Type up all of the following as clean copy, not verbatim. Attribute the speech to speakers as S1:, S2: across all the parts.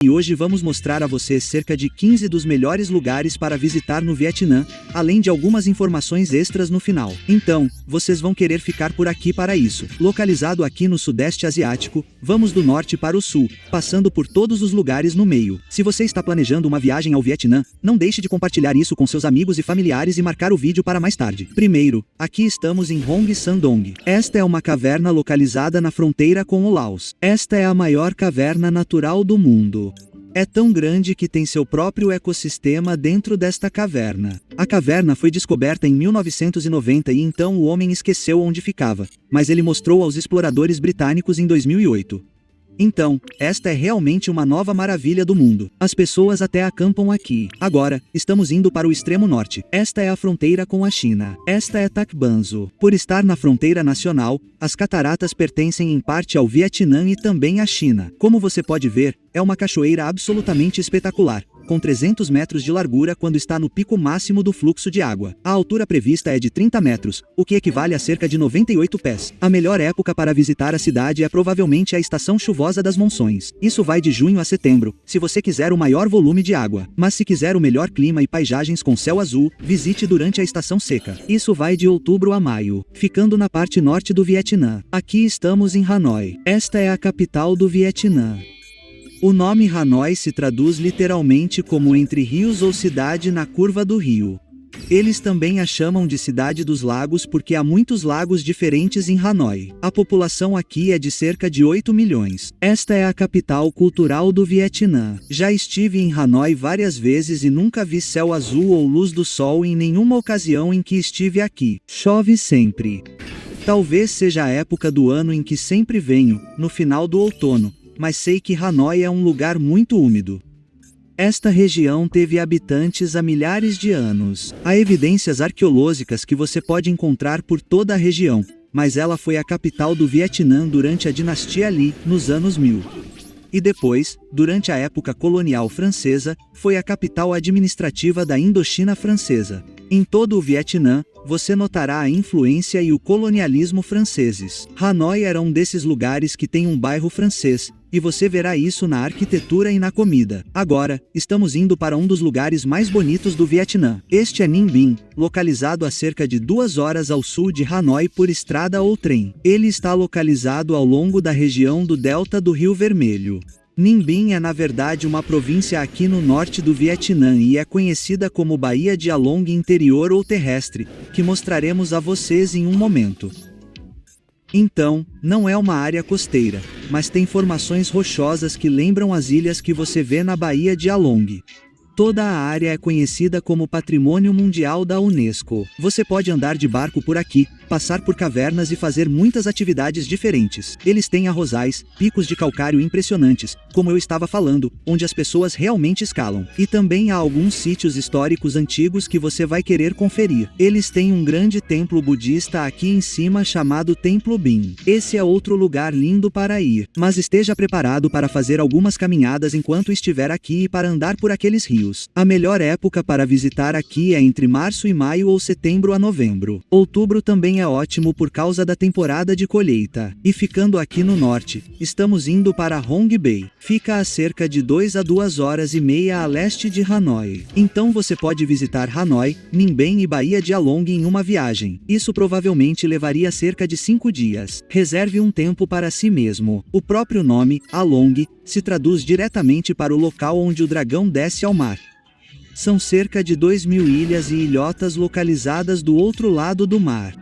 S1: E hoje vamos mostrar a vocês cerca de 15 dos melhores lugares para visitar no Vietnã, além de algumas informações extras no final. Então, vocês vão querer ficar por aqui para isso. Localizado aqui no Sudeste Asiático, vamos do norte para o sul, passando por todos os lugares no meio. Se você está planejando uma viagem ao Vietnã, não deixe de compartilhar isso com seus amigos e familiares e marcar o vídeo para mais tarde. Primeiro, aqui estamos em Hong San Dong. Esta é uma caverna localizada na fronteira com o Laos. Esta é a maior caverna natural do mundo. É tão grande que tem seu próprio ecossistema dentro desta caverna. A caverna foi descoberta em 1990 e então o homem esqueceu onde ficava, mas ele mostrou aos exploradores britânicos em 2008. Então, esta é realmente uma nova maravilha do mundo. As pessoas até acampam aqui. Agora, estamos indo para o extremo norte. Esta é a fronteira com a China. Esta é Tak Banzo. Por estar na fronteira nacional, as cataratas pertencem em parte ao Vietnã e também à China. Como você pode ver, é uma cachoeira absolutamente espetacular, com 300 metros de largura quando está no pico máximo do fluxo de água. A altura prevista é de 30 metros, o que equivale a cerca de 98 pés. A melhor época para visitar a cidade é provavelmente a estação chuvosa das monções. Isso vai de junho a setembro, se você quiser o maior volume de água. Mas se quiser o melhor clima e paisagens com céu azul, visite durante a estação seca. Isso vai de outubro a maio, ficando na parte norte do Vietnã. Aqui estamos em Hanoi. Esta é a capital do Vietnã. O nome Hanoi se traduz literalmente como entre rios ou cidade na curva do rio. Eles também a chamam de Cidade dos Lagos porque há muitos lagos diferentes em Hanoi. A população aqui é de cerca de 8 milhões. Esta é a capital cultural do Vietnã. Já estive em Hanoi várias vezes e nunca vi céu azul ou luz do sol em nenhuma ocasião em que estive aqui. Chove sempre. Talvez seja a época do ano em que sempre venho, no final do outono, mas sei que Hanoi é um lugar muito úmido. Esta região teve habitantes há milhares de anos. Há evidências arqueológicas que você pode encontrar por toda a região, mas ela foi a capital do Vietnã durante a dinastia Lý, nos anos 1000. E depois, durante a época colonial francesa, foi a capital administrativa da Indochina francesa. Em todo o Vietnã, você notará a influência e o colonialismo franceses. Hanoi era um desses lugares que tem um bairro francês, e você verá isso na arquitetura e na comida. Agora, estamos indo para um dos lugares mais bonitos do Vietnã. Este é Ninh Binh, localizado a cerca de 2 horas ao sul de Hanoi por estrada ou trem. Ele está localizado ao longo da região do delta do Rio Vermelho. Ninh Binh é na verdade uma província aqui no norte do Vietnã e é conhecida como Baía de Along interior ou terrestre, que mostraremos a vocês em um momento. Então, não é uma área costeira, mas tem formações rochosas que lembram as ilhas que você vê na Baía de Along. Toda a área é conhecida como Patrimônio Mundial da Unesco. Você pode andar de barco por aqui, passar por cavernas e fazer muitas atividades diferentes. Eles têm arrozais, picos de calcário impressionantes, como eu estava falando, onde as pessoas realmente escalam. E também há alguns sítios históricos antigos que você vai querer conferir. Eles têm um grande templo budista aqui em cima chamado Templo Bin. Esse é outro lugar lindo para ir. Mas esteja preparado para fazer algumas caminhadas enquanto estiver aqui e para andar por aqueles rios. A melhor época para visitar aqui é entre março e maio ou setembro a novembro. Outubro também é ótimo por causa da temporada de colheita. E ficando aqui no norte, estamos indo para Hong Bay. Fica a cerca de 2 a 2 horas e meia a leste de Hanoi. Então você pode visitar Hanoi, Ninh Binh e Baía de Along em uma viagem. Isso provavelmente levaria cerca de 5 dias. Reserve um tempo para si mesmo. O próprio nome, Along, se traduz diretamente para o local onde o dragão desce ao mar. São cerca de 2.000 ilhas e ilhotas localizadas do outro lado do mar.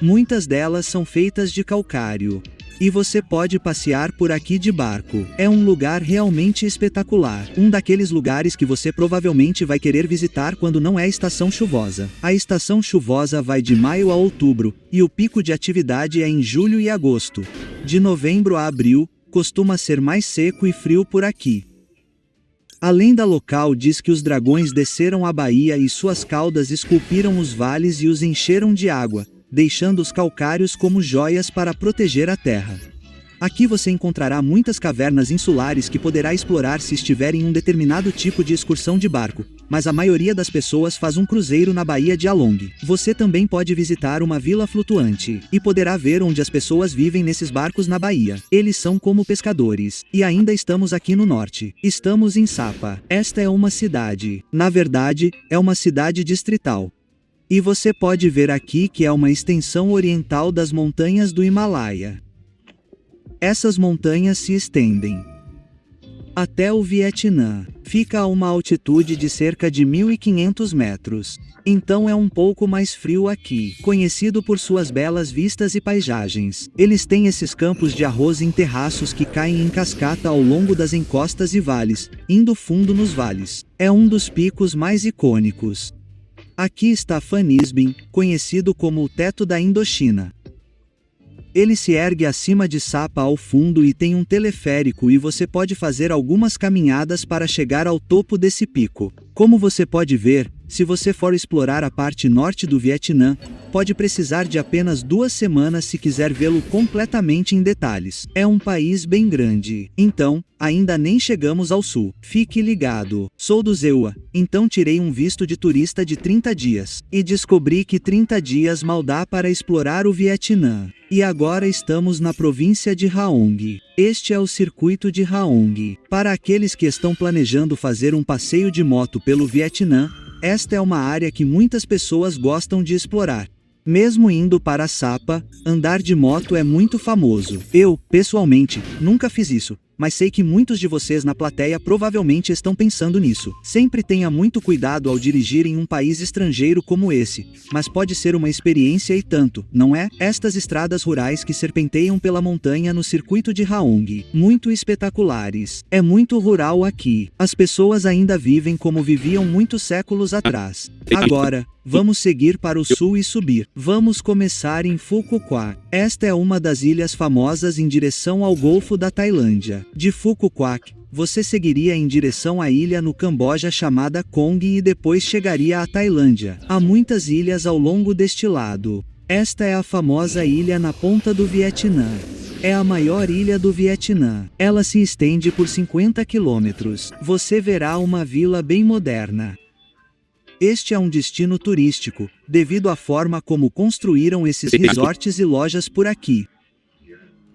S1: Muitas delas são feitas de calcário. E você pode passear por aqui de barco. É um lugar realmente espetacular. Um daqueles lugares que você provavelmente vai querer visitar quando não é estação chuvosa. A estação chuvosa vai de maio a outubro, e o pico de atividade é em julho e agosto. De novembro a abril, costuma ser mais seco e frio por aqui. A lenda local diz que os dragões desceram a baía e suas caudas esculpiram os vales e os encheram de água, deixando os calcários como joias para proteger a terra. Aqui você encontrará muitas cavernas insulares que poderá explorar se estiver em um determinado tipo de excursão de barco, mas a maioria das pessoas faz um cruzeiro na Baía de Along. Você também pode visitar uma vila flutuante, e poderá ver onde as pessoas vivem nesses barcos na baía. Eles são como pescadores. E ainda estamos aqui no norte. Estamos em Sapa. Esta é uma cidade. Na verdade, é uma cidade distrital. E você pode ver aqui que é uma extensão oriental das montanhas do Himalaia. Essas montanhas se estendem até o Vietnã. Fica a uma altitude de cerca de 1.500 metros. Então é um pouco mais frio aqui. Conhecido por suas belas vistas e paisagens. Eles têm esses campos de arroz em terraços que caem em cascata ao longo das encostas e vales, indo fundo nos vales. É um dos picos mais icônicos. Aqui está Fanisbin, conhecido como o teto da Indochina. Ele se ergue acima de Sapa ao fundo e tem um teleférico e você pode fazer algumas caminhadas para chegar ao topo desse pico. Como você pode ver, se você for explorar a parte norte do Vietnã, pode precisar de apenas 2 semanas se quiser vê-lo completamente em detalhes. É um país bem grande. Então, ainda nem chegamos ao sul. Fique ligado. Sou do Zewa, então tirei um visto de turista de 30 dias. E descobri que 30 dias mal dá para explorar o Vietnã. E agora estamos na província de Haong. Este é o circuito de Haong. Para aqueles que estão planejando fazer um passeio de moto pelo Vietnã, esta é uma área que muitas pessoas gostam de explorar. Mesmo indo para Sapa, andar de moto é muito famoso. Eu, pessoalmente, nunca fiz isso, mas sei que muitos de vocês na plateia provavelmente estão pensando nisso. Sempre tenha muito cuidado ao dirigir em um país estrangeiro como esse, mas pode ser uma experiência e tanto, não é? Estas estradas rurais que serpenteiam pela montanha no circuito de Haong, muito espetaculares. É muito rural aqui. As pessoas ainda vivem como viviam muitos séculos atrás. Agora, vamos seguir para o sul e subir. Vamos começar em Phu Quoc. Esta é uma das ilhas famosas em direção ao Golfo da Tailândia. De Phu Quoc, você seguiria em direção à ilha no Camboja chamada Kong e depois chegaria à Tailândia. Há muitas ilhas ao longo deste lado. Esta é a famosa ilha na ponta do Vietnã. É a maior ilha do Vietnã. Ela se estende por 50 quilômetros. Você verá uma vila bem moderna. Este é um destino turístico, devido à forma como construíram esses resorts e lojas por aqui.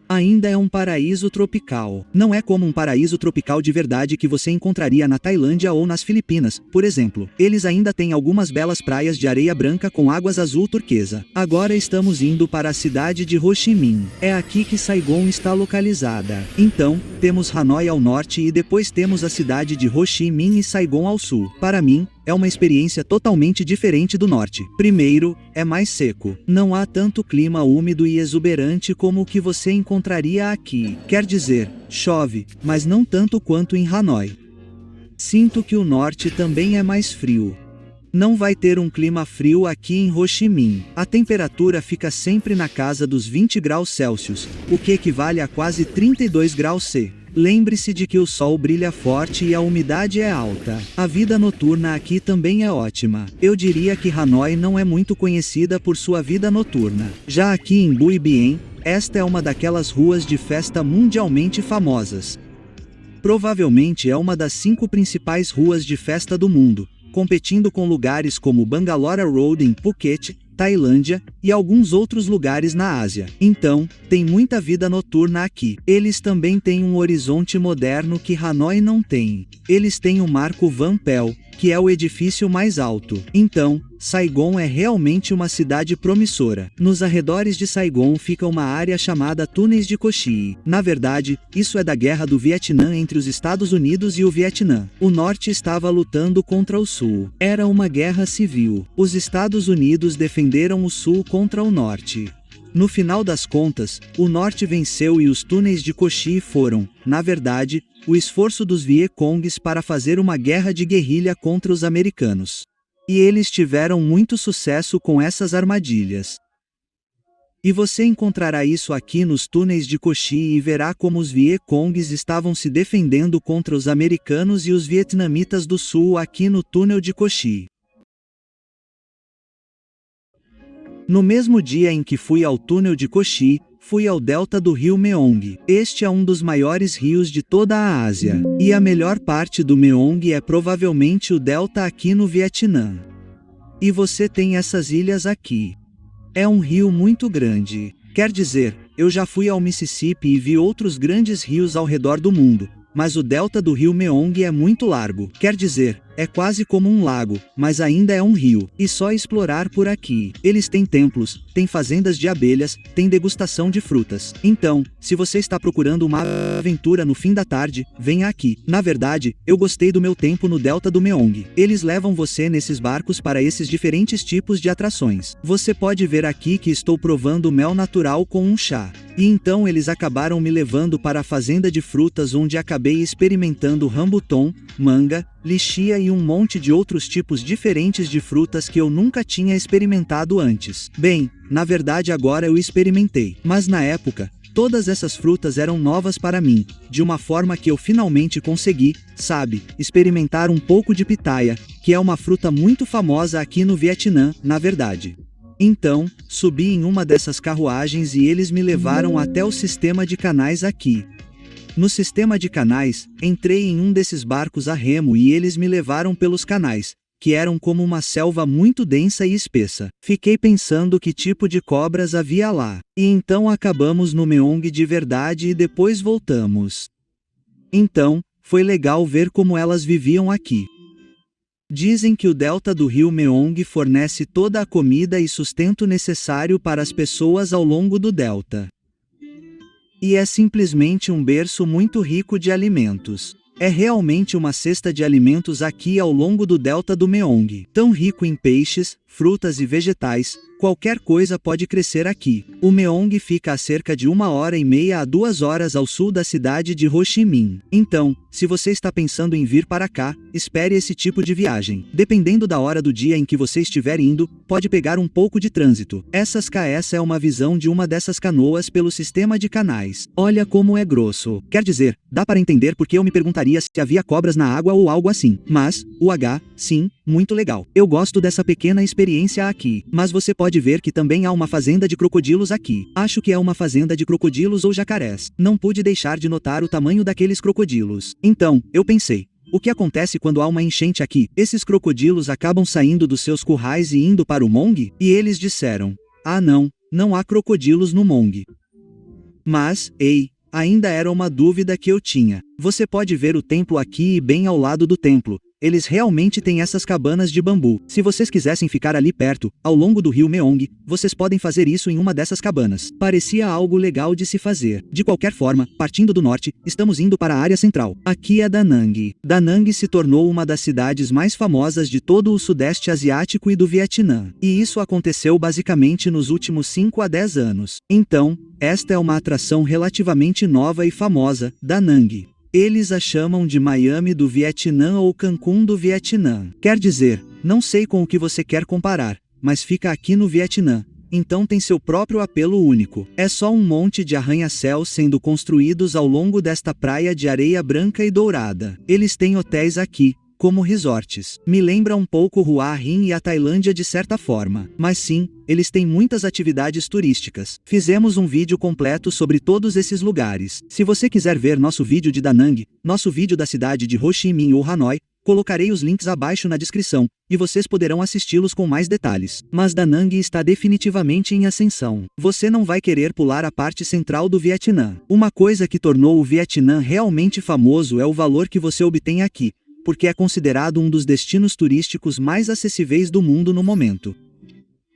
S1: Ainda é um paraíso tropical. Não é como um paraíso tropical de verdade que você encontraria na Tailândia ou nas Filipinas, por exemplo. Eles ainda têm algumas belas praias de areia branca com águas azul turquesa. Agora estamos indo para a cidade de Ho Chi Minh. É aqui que Saigon está localizada. Então, temos Hanoi ao norte e depois temos a cidade de Ho Chi Minh e Saigon ao sul. Para mim, é uma experiência totalmente diferente do norte. Primeiro, é mais seco. Não há tanto clima úmido e exuberante como o que você encontraria aqui. Quer dizer, chove, mas não tanto quanto em Hanoi. Sinto que o norte também é mais frio. Não vai ter um clima frio aqui em Ho Chi Minh. A temperatura fica sempre na casa dos 20 graus Celsius, o que equivale a quase 32 graus C. Lembre-se de que o sol brilha forte e a umidade é alta. A vida noturna aqui também é ótima. Eu diria que Hanoi não é muito conhecida por sua vida noturna. Já aqui em Bui Bien, esta é uma daquelas ruas de festa mundialmente famosas. Provavelmente é uma das 5 principais ruas de festa do mundo, competindo com lugares como Bangalore Road em Phuket, Tailândia, e alguns outros lugares na Ásia. Então, tem muita vida noturna aqui. Eles também têm um horizonte moderno que Hanoi não tem. Eles têm o Marco Van Pel, que é o edifício mais alto. Então, Saigon é realmente uma cidade promissora. Nos arredores de Saigon fica uma área chamada Túneis de Cochise. Na verdade, isso é da Guerra do Vietnã entre os Estados Unidos e o Vietnã. O norte estava lutando contra o sul. Era uma guerra civil. Os Estados Unidos defenderam o sul contra o norte. No final das contas, o norte venceu e os túneis de Cochise foram, na verdade, o esforço dos Viecongs para fazer uma guerra de guerrilha contra os americanos. E eles tiveram muito sucesso com essas armadilhas. E você encontrará isso aqui nos túneis de Cochise e verá como os Viecongs estavam se defendendo contra os americanos e os vietnamitas do sul aqui no túnel de Cochise. No mesmo dia em que fui ao túnel de Cochise, Fui ao delta do rio Meong. Este é um dos maiores rios de toda a Ásia. E a melhor parte do Meong é provavelmente o delta aqui no Vietnã. E você tem essas ilhas aqui. É um rio muito grande. Quer dizer, eu já fui ao Mississippi e vi outros grandes rios ao redor do mundo. Mas o delta do rio Meong é muito largo. Quer dizer, é quase como um lago, mas ainda é um rio. E só explorar por aqui. Eles têm templos, têm fazendas de abelhas, têm degustação de frutas. Então, se você está procurando uma aventura no fim da tarde, venha aqui. Na verdade, eu gostei do meu tempo no delta do Meong. Eles levam você nesses barcos para esses diferentes tipos de atrações. Você pode ver aqui que estou provando mel natural com um chá. E então eles acabaram me levando para a fazenda de frutas onde acabei experimentando rambutom, manga, lichia e um monte de outros tipos diferentes de frutas que eu nunca tinha experimentado antes. Bem, na verdade agora eu experimentei, mas na época, todas essas frutas eram novas para mim, de uma forma que eu finalmente consegui, sabe, experimentar um pouco de pitaia, que é uma fruta muito famosa aqui no Vietnã, na verdade. Então, subi em uma dessas carruagens e eles me levaram até o sistema de canais aqui. No sistema de canais, entrei em um desses barcos a remo e eles me levaram pelos canais, que eram como uma selva muito densa e espessa. Fiquei pensando que tipo de cobras havia lá. E então acabamos no Meong de verdade e depois voltamos. Então, foi legal ver como elas viviam aqui. Dizem que o delta do rio Meong fornece toda a comida e sustento necessário para as pessoas ao longo do delta. E é simplesmente um berço muito rico de alimentos. É realmente uma cesta de alimentos aqui ao longo do delta do Meong. Tão rico em peixes, frutas e vegetais, qualquer coisa pode crescer aqui. O Meong fica a cerca de 1h30 a 2 horas ao sul da cidade de Ho Chi Minh. Então, se você está pensando em vir para cá, espere esse tipo de viagem. Dependendo da hora do dia em que você estiver indo, pode pegar um pouco de trânsito. Essa é uma visão de uma dessas canoas pelo sistema de canais. Olha como é grosso. Quer dizer, dá para entender porque eu me perguntaria se havia cobras na água ou algo assim. Mas, sim, muito legal. Eu gosto dessa pequena experiência aqui. Mas você pode ver que também há uma fazenda de crocodilos aqui. Acho que é uma fazenda de crocodilos ou jacarés. Não pude deixar de notar o tamanho daqueles crocodilos. Então, eu pensei, o que acontece quando há uma enchente aqui? Esses crocodilos acabam saindo dos seus currais e indo para o Mong? E eles disseram, não há crocodilos no Mong. Mas, ei, ainda era uma dúvida que eu tinha. Você pode ver o templo aqui e bem ao lado do templo. Eles realmente têm essas cabanas de bambu. Se vocês quisessem ficar ali perto, ao longo do rio Meong, vocês podem fazer isso em uma dessas cabanas. Parecia algo legal de se fazer. De qualquer forma, partindo do norte, estamos indo para a área central. Aqui é Da Nang. Da Nang se tornou uma das cidades mais famosas de todo o sudeste asiático e do Vietnã. E isso aconteceu basicamente nos últimos 5 a 10 anos. Então, esta é uma atração relativamente nova e famosa, Da Nang. Eles a chamam de Miami do Vietnã ou Cancún do Vietnã. Quer dizer, não sei com o que você quer comparar, mas fica aqui no Vietnã. Então tem seu próprio apelo único. É só um monte de arranha-céus sendo construídos ao longo desta praia de areia branca e dourada. Eles têm hotéis aqui, como resorts. Me lembra um pouco Hua Hin e a Tailândia de certa forma. Mas sim, eles têm muitas atividades turísticas. Fizemos um vídeo completo sobre todos esses lugares. Se você quiser ver nosso vídeo de Da Nang, nosso vídeo da cidade de Ho Chi Minh ou Hanoi, colocarei os links abaixo na descrição, e vocês poderão assisti-los com mais detalhes. Mas Da Nang está definitivamente em ascensão. Você não vai querer pular a parte central do Vietnã. Uma coisa que tornou o Vietnã realmente famoso é o valor que você obtém aqui, porque é considerado um dos destinos turísticos mais acessíveis do mundo no momento.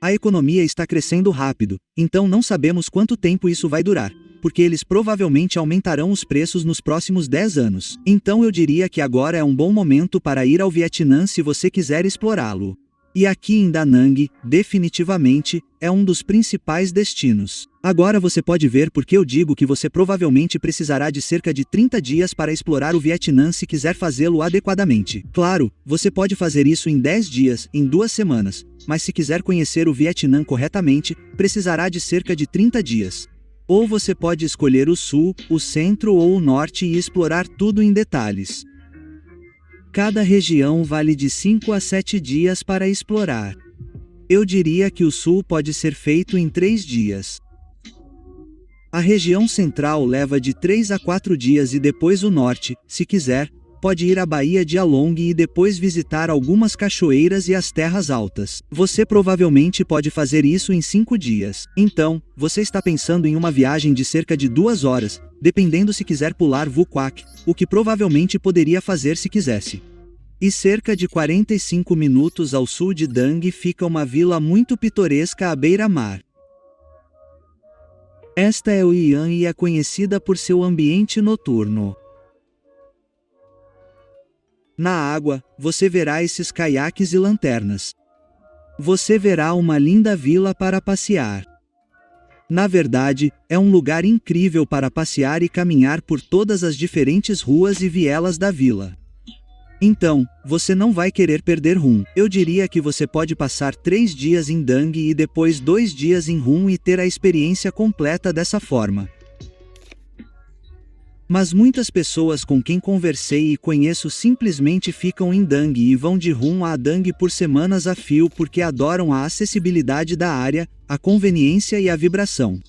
S1: A economia está crescendo rápido, então não sabemos quanto tempo isso vai durar, porque eles provavelmente aumentarão os preços nos próximos 10 anos. Então eu diria que agora é um bom momento para ir ao Vietnã se você quiser explorá-lo. E aqui em Da Nang, definitivamente, é um dos principais destinos. Agora você pode ver porque eu digo que você provavelmente precisará de cerca de 30 dias para explorar o Vietnã se quiser fazê-lo adequadamente. Claro, você pode fazer isso em 10 dias, em 2 semanas, mas se quiser conhecer o Vietnã corretamente, precisará de cerca de 30 dias. Ou você pode escolher o sul, o centro ou o norte e explorar tudo em detalhes. Cada região vale de 5 a 7 dias para explorar. Eu diria que o sul pode ser feito em 3 dias. A região central leva de 3 a 4 dias e depois o norte, se quiser, pode ir à Baía de Along e depois visitar algumas cachoeiras e as terras altas. Você provavelmente pode fazer isso em 5 dias. Então, você está pensando em uma viagem de cerca de 2 horas, dependendo se quiser pular Vuquac, o que provavelmente poderia fazer se quisesse. E cerca de 45 minutos ao sul de Dang fica uma vila muito pitoresca à beira-mar. Esta é Oian e é conhecida por seu ambiente noturno. Na água, você verá esses caiaques e lanternas. Você verá uma linda vila para passear. Na verdade, é um lugar incrível para passear e caminhar por todas as diferentes ruas e vielas da vila. Então, você não vai querer perder Rum. Eu diria que você pode passar 3 dias em Dang e depois 2 dias em Rum e ter a experiência completa dessa forma. Mas muitas pessoas com quem conversei e conheço simplesmente ficam em Dang e vão de Rum a Dang por semanas a fio porque adoram a acessibilidade da área, a conveniência e a vibração.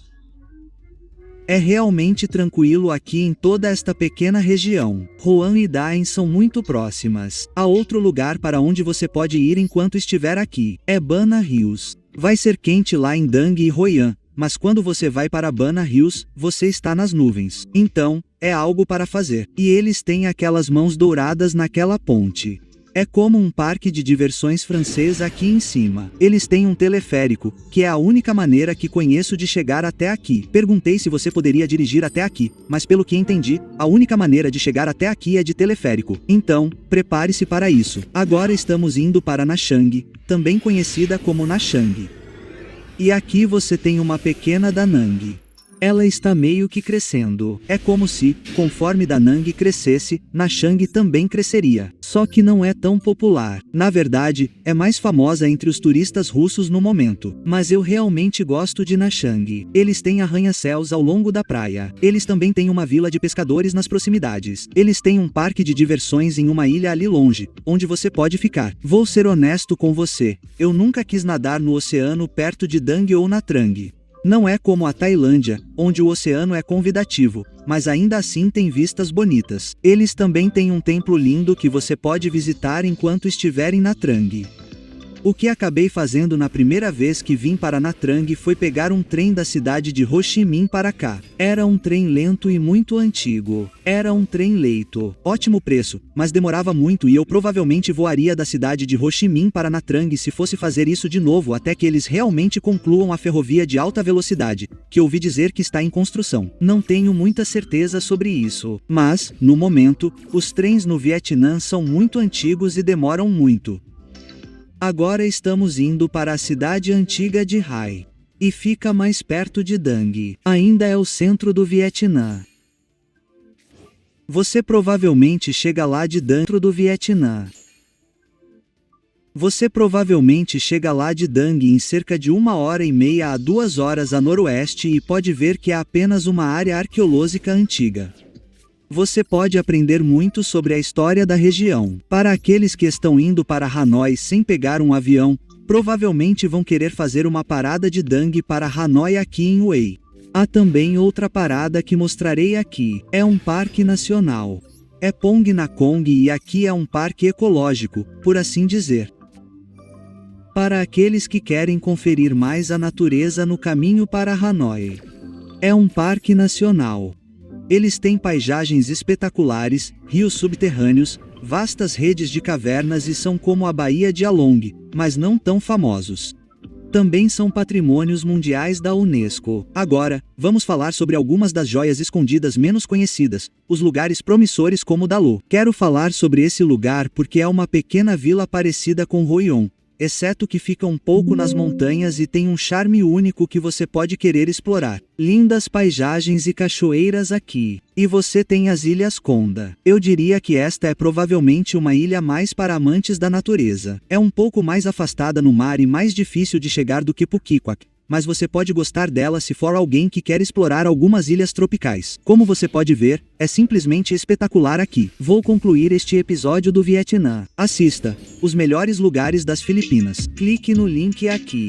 S1: É realmente tranquilo aqui em toda esta pequena região. Roan e Daen são muito próximas. Há outro lugar para onde você pode ir enquanto estiver aqui. É Bana Hills. Vai ser quente lá em Dang e Royan, mas quando você vai para Bana Hills, você está nas nuvens. Então, é algo para fazer. E eles têm aquelas mãos douradas naquela ponte. É como um parque de diversões francês aqui em cima. Eles têm um teleférico, que é a única maneira que conheço de chegar até aqui. Perguntei se você poderia dirigir até aqui, mas pelo que entendi, a única maneira de chegar até aqui é de teleférico. Então, prepare-se para isso. Agora estamos indo para Nashang, também conhecida como Nashang. E aqui você tem uma pequena Danang. Ela está meio que crescendo. É como se, conforme Danang crescesse, Nashang também cresceria. Só que não é tão popular. Na verdade, é mais famosa entre os turistas russos no momento. Mas eu realmente gosto de Nashang. Eles têm arranha-céus ao longo da praia. Eles também têm uma vila de pescadores nas proximidades. Eles têm um parque de diversões em uma ilha ali longe, onde você pode ficar. Vou ser honesto com você. Eu nunca quis nadar no oceano perto de Dang ou Natrang. Não é como a Tailândia, onde o oceano é convidativo, mas ainda assim tem vistas bonitas. Eles também têm um templo lindo que você pode visitar enquanto estiver em Natrang. O que acabei fazendo na primeira vez que vim para Natrang foi pegar um trem da cidade de Ho Chi Minh para cá. Era um trem lento e muito antigo. Era um trem leito. Ótimo preço, mas demorava muito e eu provavelmente voaria da cidade de Ho Chi Minh para Natrang se fosse fazer isso de novo até que eles realmente concluam a ferrovia de alta velocidade, que ouvi dizer que está em construção. Não tenho muita certeza sobre isso. Mas, no momento, os trens no Vietnã são muito antigos e demoram muito. Agora estamos indo para a cidade antiga de Hai. E fica mais perto de Dang. Ainda é o centro do Vietnã. Você provavelmente chega lá de dentro do Vietnã. Você provavelmente chega lá de Dang em cerca de 1h30 a 2 horas a noroeste e pode ver que é apenas uma área arqueológica antiga. Você pode aprender muito sobre a história da região. Para aqueles que estão indo para Hanoi sem pegar um avião, provavelmente vão querer fazer uma parada de Dang para Hanoi aqui em Hue. Há também outra parada que mostrarei aqui. É um parque nacional. É Pong Nakong e aqui é um parque ecológico, por assim dizer. Para aqueles que querem conferir mais a natureza no caminho para Hanoi. É um parque nacional. Eles têm paisagens espetaculares, rios subterrâneos, vastas redes de cavernas e são como a Baía de Along, mas não tão famosos. Também são patrimônios mundiais da Unesco. Agora, vamos falar sobre algumas das joias escondidas menos conhecidas, os lugares promissores como Dalu. Quero falar sobre esse lugar porque é uma pequena vila parecida com Hoi An, exceto que fica um pouco nas montanhas e tem um charme único que você pode querer explorar. Lindas paisagens e cachoeiras aqui. E você tem as Ilhas Konda. Eu diria que esta é provavelmente uma ilha mais para amantes da natureza. É um pouco mais afastada no mar e mais difícil de chegar do que Pukiquak, mas você pode gostar dela se for alguém que quer explorar algumas ilhas tropicais. Como você pode ver, é simplesmente espetacular aqui. Vou concluir este episódio do Vietnã. Assista: Os melhores lugares das Filipinas. Clique no link aqui.